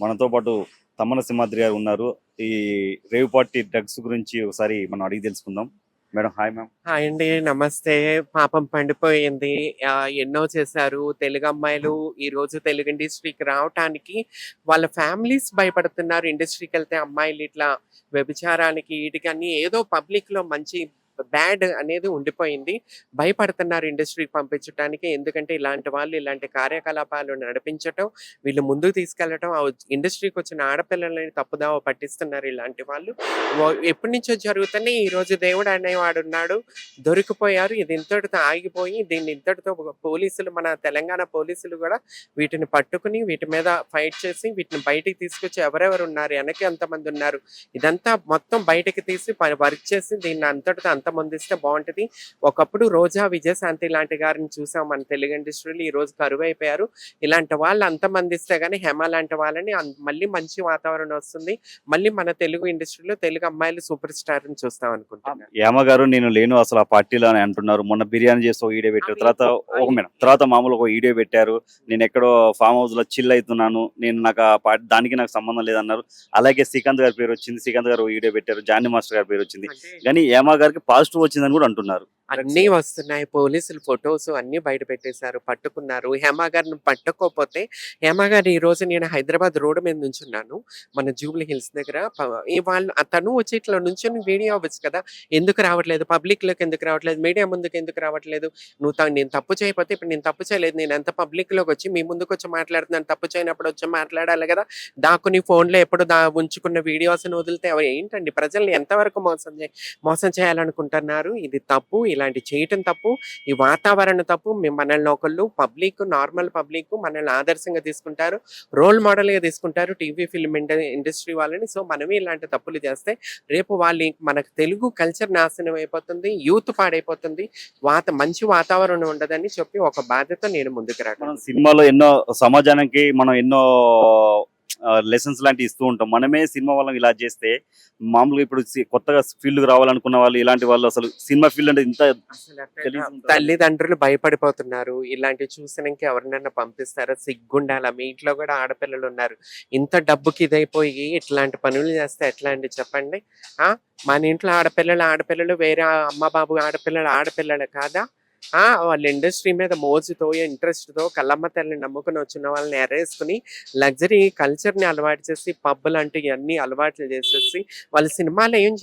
మనతో పాటు తమ్మన సింహాద్రి గారు ఉన్నారు. ఈ రేవ్ పార్టీ డ్రగ్స్ గురించి ఒకసారి మనం అడిగి తెలుసుకుందాం. Madam hi ma'am. హాయ్ అండి. నమస్తే. పాపం పండిపోయింది. ఎన్నో చేశారు. తెలుగు అమ్మాయిలు ఈరోజు తెలుగు ఇండస్ట్రీకి రావటానికి వాళ్ళ ఫ్యామిలీస్ భయపడుతున్నారు. ఇండస్ట్రీకెళ్తే అమ్మాయిలు ఇట్లా వ్యభిచారానికి ఈటికి అన్నీ ఏదో పబ్లిక్‌లో మంచి బ్యాడ్ అనేది ఉండిపోయింది. భయపడుతున్నారు ఇండస్ట్రీకి పంపించటానికి. ఎందుకంటే ఇలాంటి వాళ్ళు ఇలాంటి కార్యకలాపాలు నడిపించటం, వీళ్ళు ముందుకు తీసుకెళ్లటం, ఇండస్ట్రీకొచ్చిన ఆడపిల్లలని తప్పుదోవ పట్టిస్తున్నారు ఇలాంటి వాళ్ళు. ఎప్పటినుంచో జరుగుతున్నాయి. ఈరోజు దేవుడు అనేవాడున్నాడు. దొరికిపోయారు. ఇది ఇంతటితో ఆగిపోయి దీన్ని ఇంతటితో పోలీసులు మన తెలంగాణ పోలీసులు కూడా వీటిని పట్టుకుని వీటి మీద ఫైట్ చేసి వీటిని బయటికి తీసుకొచ్చి ఎవరెవరు ఉన్నారు వెనక ఎంతమంది ఉన్నారు ఇదంతా మొత్తం బయటకి తీసి వర్క్ చేసి దీన్ని అంతటితో అంతమొందిస్తే బాగుంటది. ఒకప్పుడు రోజా విజయశాంతి లాంటి గారిని చూసాం మన తెలుగు ఇండస్ట్రీలో. ఈ రోజు కరువు అయిపోయారు. ఇలాంటి వాళ్ళు అంతమందిస్తే గానీ హేమ లాంటి వాళ్ళని మళ్ళీ మంచి వాతావరణం వస్తుంది. మళ్ళీ మన తెలుగు ఇండస్ట్రీలో తెలుగు అమ్మాయిలు సూపర్ స్టార్ ని చూస్తాం అనుకుంటున్నాను. యామ గారు నేను లేను అసలు ఆ పార్టీలో అని అంటున్నారు. మొన్న బిర్యానీ చేసి ఒక వీడియో పెట్టారు. తర్వాత మామూలు ఒక వీడియో పెట్టారు. నేను ఎక్కడో ఫామ్ హౌస్ లో చిల్ అవుతున్నాను, నేను నాకు ఆ పార్టీ దానికి నాకు సంబంధం లేదన్నారు. అలాగే శ్రీకాంత్ గారి పేరు వచ్చింది, శ్రీకాంత్ గారు వీడియో పెట్టారు, జానీ మాస్టర్ గారి పేరు వచ్చింది. కానీ యామ గారికి పాజిటివ్ వచ్చిందని కూడా అంటున్నారు. అన్నీ వస్తున్నాయి. పోలీసులు ఫొటోస్ అన్ని బయట పెట్టేశారు, పట్టుకున్నారు. హేమ గారిని పట్టుకోకపోతే హేమ గారు ఈ రోజు నేను హైదరాబాద్ రోడ్డు మీద నుంచున్నాను మన జూబ్లీ హిల్స్ దగ్గర. వాళ్ళు తను వచ్చి ఇట్లా నుంచొని వీడియో అవ్వచ్చు కదా, ఎందుకు రావట్లేదు పబ్లిక్ లోకి, ఎందుకు రావట్లేదు మీడియా ముందుకు, ఎందుకు రావట్లేదు? నేను తప్పు చేయకపోతే ఇప్పుడు నేను తప్పు చేయలేదు, నేను ఎంత పబ్లిక్ లోకి వచ్చి మీ ముందుకు వచ్చి మాట్లాడుతున్నాను, తప్పు చేయనప్పుడు వచ్చి మాట్లాడాలి కదా. దాక్కుని ఫోన్లో ఎప్పుడు ఉంచుకున్న వీడియోస్ వదిలితే ఏంటండి ప్రజల్ని ఎంతవరకు మోసం చేయాలనుకుంటున్నారు? ఇది తప్పు. ఇలాంటి చేయటం తప్పు. ఈ వాతావరణం తప్పు. మనల్ని ఒకళ్ళు పబ్లిక్, నార్మల్ పబ్లిక్ మనల్ని ఆదర్శంగా తీసుకుంటారు, రోల్ మోడల్ గా తీసుకుంటారు టీవీ ఫిల్మ్ ఇండస్ట్రీ వాళ్ళని. సో మనమే ఇలాంటి తప్పులు చేస్తే రేపు వాళ్ళు మనకు తెలుగు కల్చర్ నాశనం అయిపోతుంది, యూత్ పాడైపోతుంది, మంచి వాతావరణం ఉండదని చెప్పి ఒక బాధ్యత నేను ముందుకు రాను. సినిమాలో ఎన్నో సమాజానికి మనం ఎన్నో లెసన్స్ లాంటివి ఇస్తూ ఉంటాం. మనమే సినిమా వాళ్ళం ఇలా చేస్తే మామూలుగా ఇప్పుడు కొత్తగా ఫీల్డ్ రావాలనుకున్న వాళ్ళు, ఇలాంటి వాళ్ళు అసలు సినిమా ఫీల్డ్ అంటే ఇంత తల్లిదండ్రులు భయపడిపోతున్నారు. ఇలాంటివి చూసినాక ఎవరినైనా పంపిస్తారా? సిగ్గుండాల. మీ ఇంట్లో కూడా ఆడపిల్లలు ఉన్నారు. ఇంత డబ్బుకి ఇదైపోయి ఇట్లాంటి పనులు చేస్తే ఎట్లా అండి చెప్పండి? మన ఇంట్లో ఆడపిల్లలు వేరే అమ్మ బాబు ఆడపిల్లలు కాదా? వాళ్ళ ఇండస్ట్రీ మీద మోజుతో, ఇంట్రెస్ట్తో కళ్ళమ్మ తల్లిని నమ్ముకుని వచ్చిన వాళ్ళని ఎరేసుకుని లగ్జరీ కల్చర్ని అలవాటు చేసి పబ్ లాంటివి అన్ని అలవాట్లు చేసేసి వాళ్ళ సినిమాలు ఏం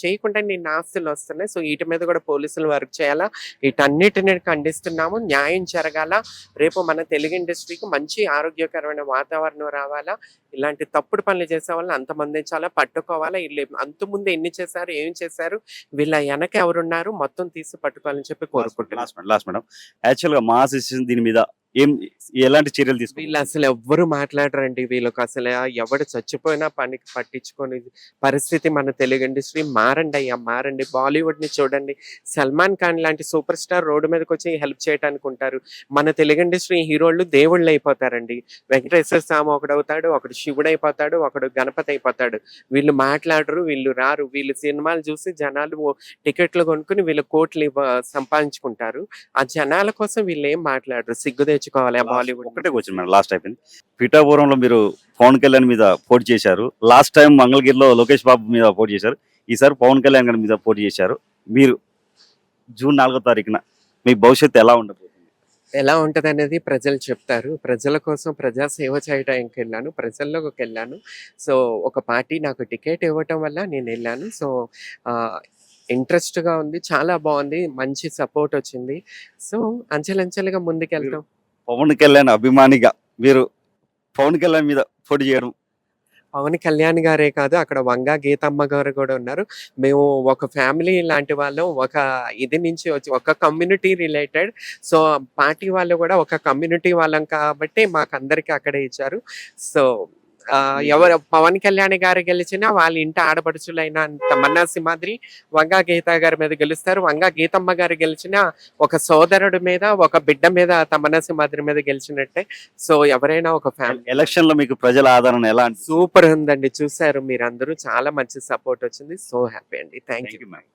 చేయకుండా నేను ఆస్తులు వస్తున్నాయి. సో వీటి మీద కూడా పోలీసులు వర్క్ చేయాలా. వీటన్నిటిని ఖండిస్తున్నాము. న్యాయం జరగాల. రేపు మన తెలుగు ఇండస్ట్రీకి మంచి ఆరోగ్యకరమైన వాతావరణం రావాలా. ఇలాంటి తప్పుడు పనులు చేసే వాళ్ళని అంతమందించాలా, పట్టుకోవాలా. వీళ్ళు అంతకుముందు ఎన్ని చేశారు, ఏం చేశారు, వీళ్ళ వెనక ఎవరున్నారు మొత్తం తీసి పట్టుకోవాలని చెప్పి కోరుకుంటున్నాను. లాస్ట్ మేడం, యాక్చువల్ గా మా అసోసియేషన్ దీని మీద ఎలాంటి చర్యలు తీసుకుంటారు? వీళ్ళు అసలు ఎవ్వరు మాట్లాడరండి. వీళ్ళకి అసలు ఎవడు చచ్చిపోయినా పనికి పట్టించుకొని పరిస్థితి మన తెలుగు ఇండస్ట్రీ. మారండి అయ్యా, మారండి. బాలీవుడ్ ని చూడండి. సల్మాన్ ఖాన్ లాంటి సూపర్ స్టార్ రోడ్డు మీదకి వచ్చి హెల్ప్ చేయడానికి ఉంటారు. మన తెలుగు ఇండస్ట్రీ హీరోళ్ళు దేవుళ్ళు అయిపోతారండి. వెంకటేశ్వర స్వామి ఒకడు అవుతాడు, ఒకడు శివుడు అయిపోతాడు, ఒకడు గణపతి అయిపోతాడు. వీళ్ళు మాట్లాడరు, వీళ్ళు రారు. వీళ్ళు సినిమాలు చూసి జనాలు టికెట్లు కొనుక్కుని వీళ్ళు కోట్లు సంపాదించుకుంటారు. ఆ జనాల కోసం వీళ్ళు ఏం మాట్లాడరు. సిగ్గు తెచ్చుకోవాలి. బాలీవుడ్ ఒకటే క్వశ్చన్ మేడం, లాస్ట్ అయిపోయింది. పిఠాపురంలో మీరు పవన్ కళ్యాణ్ మీద పోటీ చేశారు. లాస్ట్ టైం మంగళగిరిలో లోకేష్ బాబు మీద పోటీ చేశారు. ఈసారి పవన్ కళ్యాణ్ గారి మీద పోటీ చేశారు. మీరు జూన్ 4వ తారీఖున మీ భవిష్యత్తు ఎలా ఉండబోతుంది? ఎలా ఉంటది అనేది ప్రజలు చెప్తారు. ప్రజల కోసం ప్రజా సేవ చేయడానికి వెళ్ళాను, ప్రజల్లోకి వెళ్ళాను. సో ఒక పార్టీ నాకు టికెట్ ఇవ్వటం వల్ల నేను వెళ్ళాను. సో ఇంట్రెస్ట్గా ఉంది, చాలా బాగుంది, మంచి సపోర్ట్ వచ్చింది. సో అంచెలంచెలుగా ముందుకెళ్తాం. పవన్ కళ్యాణ్ అభిమానిగా మీరు పవన్ కళ్యాణ్ మీద పోటీ చేయడం? పవన్ కళ్యాణ్ గారే కాదు, అక్కడ వంగా గీతమ్మ గారు కూడా ఉన్నారు. మేము ఒక ఫ్యామిలీ లాంటి వాళ్ళం. ఒక ఇది నుంచి వచ్చి ఒక కమ్యూనిటీ రిలేటెడ్. సో పార్టీ వాళ్ళు కూడా ఒక కమ్యూనిటీ వాళ్ళం కాబట్టి మాకు అందరికీ అక్కడే ఇచ్చారు. సో ఎవరు పవన్ కళ్యాణ్ గారు గెలిచినా వాళ్ళ ఇంటి ఆడపడుచులైన తమన్నా సింహాద్రి, వంగా గీత గారి మీద గెలుస్తారు. వంగా గీతమ్మ గారు గెలిచిన ఒక సోదరుడి మీద, ఒక బిడ్డ మీద, తమన్నా సింహాద్రి మీద గెలిచినట్టే. సో ఎవరైనా ఒక ఫ్యామిలీ. ఎలక్షన్ లో మీకు ప్రజల ఆదరణ ఎలా? సూపర్ ఉందండి. చూసారు మీరందరూ, చాలా మంచి సపోర్ట్ వచ్చింది. సో హ్యాపీ అండి. Thank you.